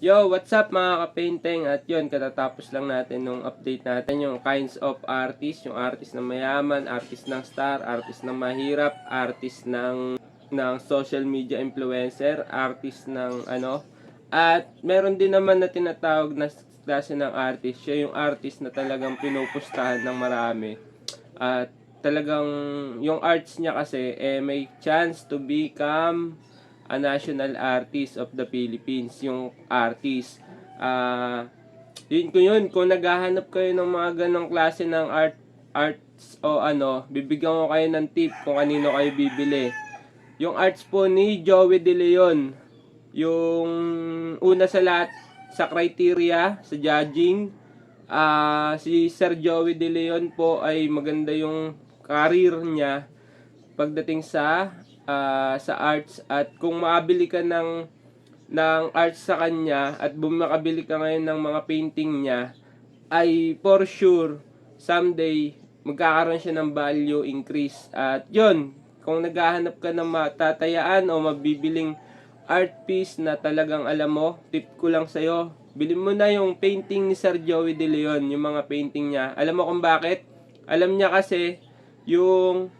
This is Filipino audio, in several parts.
Yo, what's up mga ka-painting? At yun, katatapos lang natin nung update natin yung kinds of artist, yung artist na mayaman, artist ng star, artist ng mahirap, artist ng social media influencer, artist ng ano. At meron din naman na tinatawag na klase ng artist, siya yung artist na talagang pinupustahan ng marami. At talagang yung arts niya kasi may chance to become a national artist of the Philippines, yung artist. Yun, kung naghahanap kayo ng mga ganong klase ng arts o ano, bibigyan ko kayo ng tip kung kanino kayo bibili. Yung arts po ni Joey De Leon, yung una sa lahat sa criteria, sa judging, si Sir Joey De Leon po ay maganda yung career niya pagdating sa arts, at kung makabili ka ng arts sa kanya at bumakabili ka ngayon ng mga painting niya, ay for sure someday magkakaroon siya ng value increase. At yon, kung naghahanap ka ng matatayaan o mabibiling art piece na talagang alam mo, tip ko lang sa'yo, bilhin mo na yung painting ni Sir Joey De Leon, yung mga painting niya. Alam mo kung bakit? Alam niya kasi yung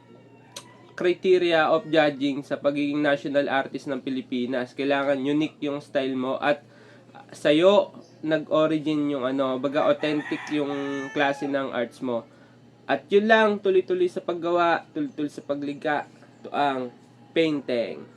criteria of judging sa pagiging national artist ng Pilipinas. Kailangan unique yung style mo at sa'yo nag-origin yung ano, baga authentic yung klase ng arts mo. At yun lang, tuloy-tuloy sa paggawa, tuloy-tuloy sa paglikha. Ito ang painting.